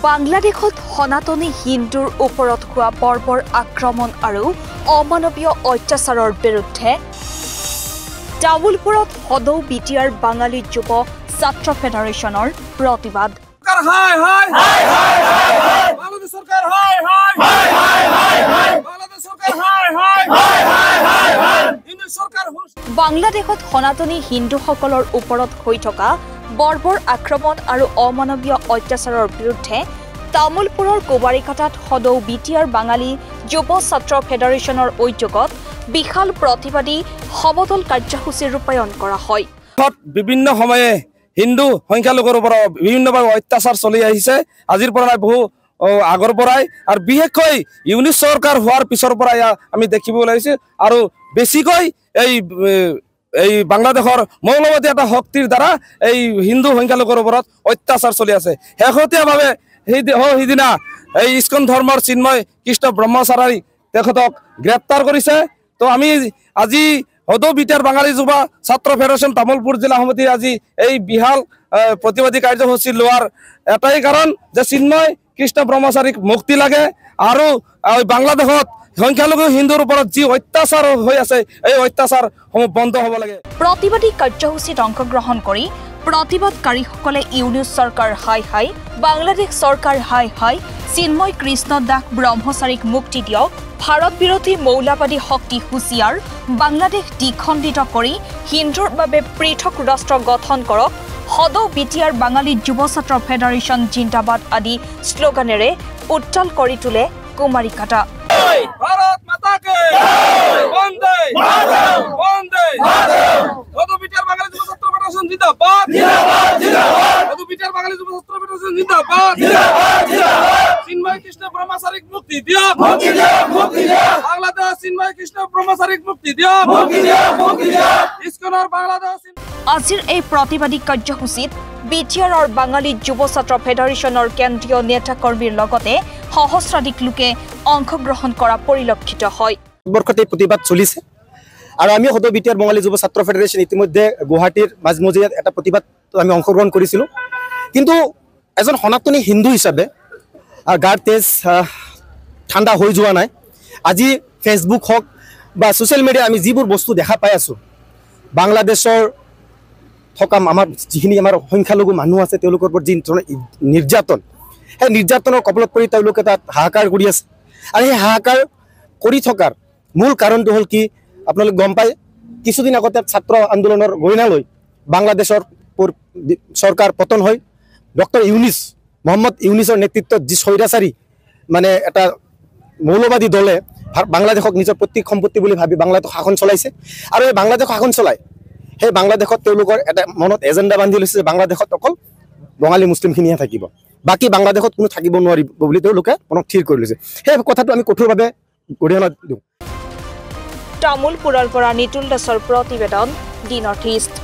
বাংলাদেশত সনাতনী হিন্দুৰ ওপৰত হোৱা বৰ্বৰ আক্ৰমণ আৰু অমানৱীয় অত্যাচাৰৰ বিৰুদ্ধে তামুলপুৰত সদৌ বিটিআৰ বাঙালী যুৱ ছাত্ৰ ফেডাৰেশ্যনৰ প্ৰতিবাদ। বাংলাদেশত সনাতনী হিন্দুসকলৰ ওপৰত হৈ থকা বৰ্বৰ আক্ৰমণ আৰু অমানৱীয় অত্যাচাৰৰ বিৰুদ্ধে তামুলপুৰৰ কোবাৰিকাটাত সদৌ বিটিআৰ বাঙালী যুৱ ছাত্ৰ ফেডাৰেশ্যনৰ উদ্যোগত বিশাল প্ৰতিবাদী সমদল কাৰ্যসূচী ৰূপায়ণ কৰা হয়। বিভিন্ন সময়ে হিন্দু সংখ্যালঘুৰ ওপৰত বিভিন্নভাৱে অত্যাচাৰ চলি আহিছে, আজিৰ পৰা বহু আগৰ পৰাই, আৰু বিশেষকৈ ইউনিট চৰকাৰ হোৱাৰ পিছৰ পৰাই আমি দেখিবলৈ লাগিছে। আৰু বেছিকৈ এই বাংলাদেশৰ মৌলবাদী এটা শক্তিৰ দ্বাৰা এই হিন্দু সংখ্যালঘুৰ ওপৰত অত্যাচাৰ চলি আছে। শেহতীয়াভাৱে সেইদিনা এই ইস্কন ধৰ্মৰ চিন্ময় কৃষ্ণ ব্ৰহ্মচাৰী তেখেতক গ্ৰেপ্তাৰ কৰিছে। তো আমি আজি সদৌ বিটিআৰ বাঙালী যুৱ ছাত্ৰ ফেডাৰেশ্যন তামুলপুৰ জিলা সমিতিৰ আজি এই বিশাল প্ৰতিবাদী কাৰ্যসূচী লোৱাৰ এটাই কাৰণ যে চিন্ময় কৃষ্ণ ব্ৰহ্মচাৰীক মুক্তি লাগে আৰু বাংলাদেশত সংখ্যালঘু হিন্দুৰ ওপৰত যি অত্যাচাৰ হৈ আছে এই অত্যাচাৰসমূহ বন্ধ হ'ব লাগে। প্ৰতিবাদী কাৰ্যসূচীত অংশগ্ৰহণ কৰি প্ৰতিবাদকাৰীসকলে ইউনিট চৰকাৰ হাই হাই, বাংলাদেশ চৰকাৰ হাই হাই, চিন্ময় কৃষ্ণ দাস ব্ৰহ্মচাৰীক মুক্তি দিয়ক, ভাৰত বিৰোধী মৌলবাদী শক্তি হুঁচিয়াৰ, বাংলাদেশ দ্বিখণ্ডিত কৰি হিন্দুৰ বাবে পৃথক ৰাষ্ট্ৰ গঠন কৰক, সদৌ বিটিআৰ বাঙালী যুৱ ছাত্ৰ ফেডাৰেশ্যন জিন্দাবাদ আদি শ্লোগানেৰে উত্তাল কৰি তোলে কুমাৰিকাটা। ভাৰত মাতা কে বন্দে বন্দে সদৌ বিটিআৰ বাঙালী যুৱ ছাত্ৰ ফেডাৰেশ্যন জিন্দাবাদ জিন্দাবাদ জিন্দাবাদ সদৌ বিটিআৰ বাঙালী যুৱ ছাত্ৰ ফেডাৰেশ্যন জিন্দাবাদ জিন্দাবাদ জিন্দাবাদ চিন্ময় কৃষ্ণ ব্ৰহ্মচাৰীক মুক্তি দিয়ক মুক্তি দিয়ক মুক্তি দিয়ক বাংলাদেশ চিন্ময় কৃষ্ণ ব্ৰহ্মচাৰীক মুক্তি দিয়ক মুক্তি দিয়ক মুক্তি দিয়ক ইস্কনৰ বাংলাদেশ। আজিৰ এই প্ৰতিবাদী কাৰ্যসূচীত বিটিআৰৰ বাঙালী যুৱ ছাত্ৰ ফেডাৰেশ্যনৰ কেন্দ্ৰীয় নেতাকৰ্মীৰ লগতে সহস্ৰাধিক লোকে অংশগ্ৰহণ কৰা পৰিলক্ষিত হয়। বৰ্ষতে প্ৰতিবাদ চলিছে আৰু আমি সদৌ বিটিআৰ বাঙালী যুৱ ছাত্ৰ ফেডাৰেশ্যন ইতিমধ্যে গুৱাহাটীৰ মাজমজিয়াত এটা প্ৰতিবাদ আমি অংশগ্ৰহণ কৰিছিলোঁ। কিন্তু এজন সনাতনী হিন্দু হিচাপে গাৰ তেজ ঠাণ্ডা হৈ যোৱা নাই। আজি ফেচবুক হওক বা ছ'চিয়েল মিডিয়া আমি যিবোৰ বস্তু দেখা পাই আছোঁ, বাংলাদেশৰ থকা আমাৰ যিখিনি আমাৰ সংখ্যালঘু মানুহ আছে তেওঁলোকৰ ওপৰত যি নিৰ্যাতন, সেই নিৰ্যাতনৰ কবলত পৰি তেওঁলোকে তাত হাহাকাৰ কৰি আছে। আৰু সেই হাহাকাৰ কৰি থকাৰ মূল কাৰণটো হ'ল কি, আপোনালোকে গম পায়, কিছুদিন আগতে ছাত্ৰ আন্দোলনৰ গইনালৈ বাংলাদেশৰ চৰকাৰ পতন হয়। ডক্টৰ মহম্মদ ইউনিছৰ নেতৃত্বত যি স্বৈৰাচাৰী মানে এটা মৌলবাদী দলে বাংলাদেশক নিজৰ পৈতৃক সম্পত্তি বুলি ভাবি বাংলাদেশ শাসন চলাইছে। আৰু এই বাংলাদেশ শাসন চলাই সেই বাংলাদেশত তেওঁলোকৰ এটা মনত এজেণ্ডা বান্ধি লৈছে যে বাংলাদেশত অকল বঙালী মুছলিমখিনিহে থাকিব, বাকী বাংলাদেশত কোনো থাকিব নোৱাৰিব বুলি তেওঁলোকে মনত থিৰ কৰি লৈছে। সেই কথাটো আমি কঠোৰভাৱে গৰিহণা দিওঁ। তামুলপুৰৰ পৰা নিতুল দাসৰ প্ৰতিবেদন, দি নৰ্থ ইষ্ট।